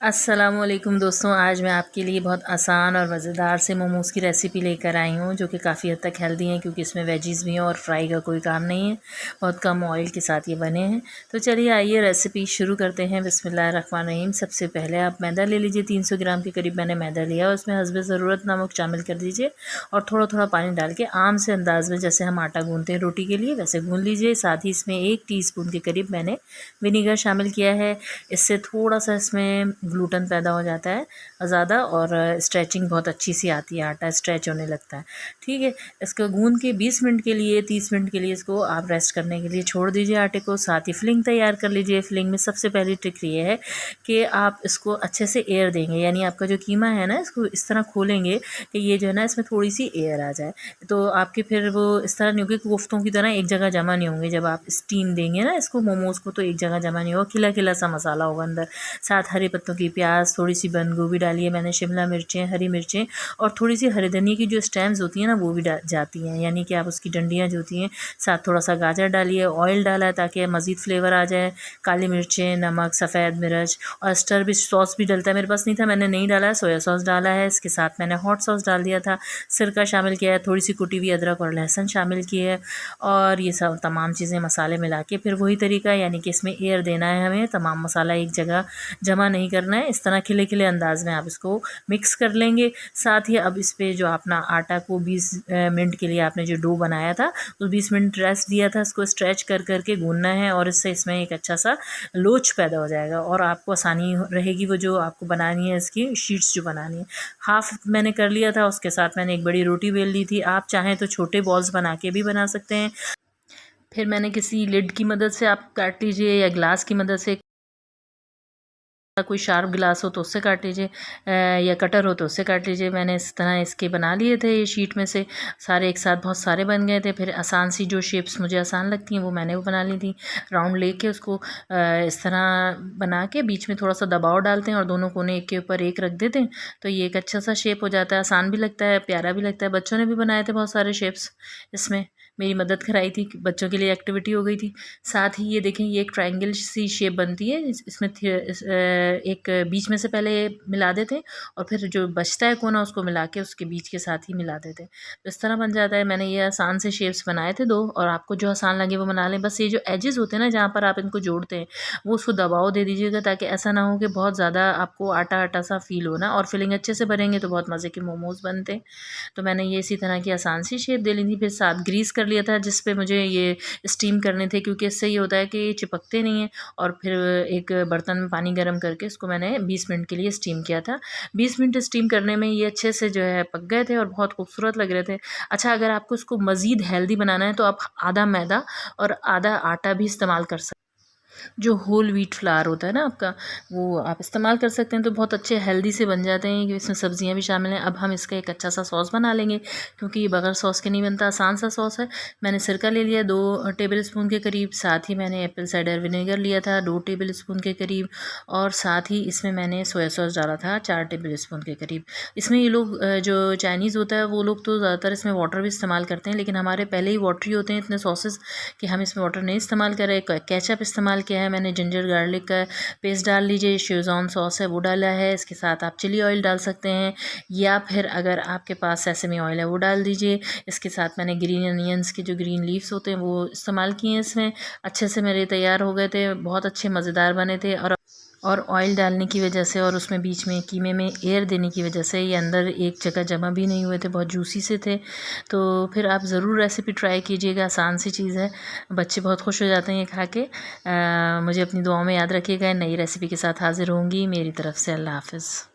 अस्सलामुअलैकुम दोस्तों, आज मैं आपके लिए बहुत आसान और मज़ेदार से मोमोज़ की रेसिपी लेकर आई हूँ जो कि काफ़ी हद तक हेल्दी हैं क्योंकि इसमें वेजीज़ भी हैं और फ्राई का कोई काम नहीं है। बहुत कम ऑयल के साथ ये बने हैं। तो चलिए आइए रेसिपी शुरू करते हैं। बिस्मिल्लाहिर्रहमानिर्रहीम। सबसे पहले आप मैदा ले लीजिए। 300 ग्राम के करीब मैंने मैदा लिया। उसमें हस्बे ज़रूरत नमक शामिल कर दीजिए और थोड़ा थोड़ा पानी डाल के आम से अंदाज़ में जैसे हम आटा गूँधते हैं रोटी के लिए वैसे गूँध लीजिए। साथ ही इसमें 1 टीस्पून के करीब मैंने विनीगर शामिल किया है। इससे थोड़ा सा इसमें ग्लूटन पैदा हो जाता है ज़्यादा और स्ट्रेचिंग बहुत अच्छी सी आती है, आटा स्ट्रेच होने लगता है। ठीक है, इसको गूंद के 20 मिनट के लिए 30 मिनट के लिए इसको आप रेस्ट करने के लिए छोड़ दीजिए आटे को। साथ ही फिलिंग तैयार कर लीजिए। फिलिंग में सबसे पहली ट्रिक ये है कि आप इसको अच्छे से एयर देंगे, यानी आपका जो कीमा है ना इसको इस तरह खोलेंगे कि ये जो है ना इसमें थोड़ी सी एयर आ जाए। तो आपके फिर वो इस तरह नहीं होगी कोफ्तों की तरह एक जगह जमा नहीं होंगे। जब आप स्टीम देंगे ना इसको मोमोज़ को तो एक जगह जमा नहीं होगा, खिला खिला सा मसाला होगा अंदर। साथ हरे पत्तों की प्याज, थोड़ी सी बंद गोभी डाली है मैंने, शिमला मिर्चें, हरी मिर्चें और थोड़ी सी हरी धनिया की जो स्टेम्स होती हैं ना वो भी जाती हैं, यानी कि आप उसकी डंडियाँ जो होती हैं। साथ थोड़ा सा गाजर डालिए, ऑयल डाला है ताकि मज़ीद फ्लेवर आ जाए। काली मिर्चें, नमक, सफ़ेद मिर्च और स्टर भी सॉस भी डलता है, मेरे पास नहीं था मैंने नहीं डाला है। सोया सॉस डाला है। इसके साथ मैंने हॉट सॉस डाल दिया था। सिरका शामिल किया है। थोड़ी सी कुटी हुई अदरक और लहसुन शामिल की है और ये सब तमाम चीज़ें मसाले मिला के फिर वही तरीका, यानी कि इसमें एयर देना है हमें, तमाम मसाला एक जगह जमा नहीं करना है। इस तरह खिले खिले अंदाज में आप इसको मिक्स कर लेंगे। साथ ही अब इस पे जो अपना आटा को 20 मिनट के लिए आपने जो डो बनाया था उस 20 मिनट रेस्ट दिया था, इसको स्ट्रेच कर करके गूंदना है और इससे इसमें एक अच्छा सा लोच पैदा हो जाएगा और आपको आसानी रहेगी वो जो आपको बनानी है इसकी शीट्स जो बनानी है। हाफ मैंने कर लिया था, उसके साथ मैंने एक बड़ी रोटी बेल ली थी। आप चाहें तो छोटे बॉल्स बना के भी बना सकते हैं। फिर मैंने किसी लिड की मदद से आप काट लीजिए या ग्लास की मदद से, कोई शार्प गिलास हो तो उससे काट लीजिए या कटर हो तो उससे काट लीजिए। मैंने इस तरह इसके बना लिए थे ये शीट में से सारे एक साथ, बहुत सारे बन गए थे। फिर आसान सी जो शेप्स मुझे आसान लगती हैं वो मैंने वो बना ली थी। राउंड लेके उसको इस तरह बना के बीच में थोड़ा सा दबाव डालते हैं और दोनों कोने एक के ऊपर एक रख देते हैं तो ये एक अच्छा सा शेप हो जाता है। आसान भी लगता है, प्यारा भी लगता है। बच्चों ने भी बनाए थे बहुत सारे शेप्स, इसमें मेरी मदद कराई थी, बच्चों के लिए एक्टिविटी हो गई थी। साथ ही ये देखें ये एक ट्रायंगल सी शेप बनती है। इसमें एक बीच में से पहले मिला देते हैं और फिर जो बचता है कोना उसको मिला के उसके बीच के साथ ही मिला देते हैं तो इस तरह बन जाता है। मैंने ये आसान से शेप्स बनाए थे 2 और आपको जो आसान लगे वो बना लें। बस ये जो एजेस होते हैं ना जहाँ पर आप इनको जोड़ते हैं वो उसको दबाव दे दीजिएगा ताकि ऐसा ना हो कि बहुत ज़्यादा आपको आटा आटा सा फील हो ना, और फिलिंग अच्छे से भरेंगे तो बहुत मज़े के मोमोज़ बनते हैं। तो मैंने ये इसी तरह की आसान सी शेप दे ली थी। फिर साथ ग्रीस कर लिया था जिस पे मुझे ये स्टीम करने थे क्योंकि इससे ये होता है कि चिपकते नहीं हैं। और फिर एक बर्तन में पानी गर्म करके इसको मैंने 20 मिनट के लिए स्टीम किया था। 20 मिनट स्टीम करने में ये अच्छे से जो है पक गए थे और बहुत खूबसूरत लग रहे थे। अच्छा, अगर आपको इसको मज़ीद हेल्दी बनाना है तो आप आधा मैदा और आधा आटा भी इस्तेमाल कर सकते हैं। जो होल व्हीट फ्लावर होता है ना आपका, वो आप इस्तेमाल कर सकते हैं तो बहुत अच्छे हेल्दी से बन जाते हैं। इसमें सब्जियां भी शामिल हैं। अब हम इसका एक अच्छा सा सॉस बना लेंगे क्योंकि ये बगैर सॉस के नहीं बनता। आसान सा सॉस है। मैंने सिरका ले लिया 2 टेबल स्पून के करीब। साथ ही मैंने एप्पल साइडर विनेगर लिया था 2 टेबल स्पून के करीब और साथ ही इसमें मैंने सोया सॉस डाला था 4 टेबल स्पून के करीब। इसमें ये लोग जो चाइनीज़ होता है वो लोग तो ज़्यादातर इसमें वाटर भी इस्तेमाल करते हैं, लेकिन हमारे पहले ही वाटरी होते हैं इतने सॉसेस कि हम इसमें वाटर नहीं इस्तेमाल करें। केचप इस्तेमाल किया है मैंने, जिंजर गार्लिक का पेस्ट डाल लीजिए। शेज़वान सॉस है वो डाला है। इसके साथ आप चिली ऑयल डाल सकते हैं या फिर अगर आपके पास सेसमी ऑयल है वो डाल दीजिए। इसके साथ मैंने ग्रीन अनियंस के जो ग्रीन लीव्स होते हैं वो इस्तेमाल किए हैं इसमें। अच्छे से मेरे तैयार हो गए थे, बहुत अच्छे मज़ेदार बने थे। और ऑयल डालने की वजह से और उसमें बीच में कीमे में एयर देने की वजह से ये अंदर एक जगह जमा भी नहीं हुए थे, बहुत जूसी से थे। तो फिर आप ज़रूर रेसिपी ट्राई कीजिएगा, आसान सी चीज़ है, बच्चे बहुत खुश हो जाते हैं ये खा के। मुझे अपनी दुआओं में याद रखिएगा। नई रेसिपी के साथ हाज़िर होंगी। मेरी तरफ से अल्लाह हाफ़िज़।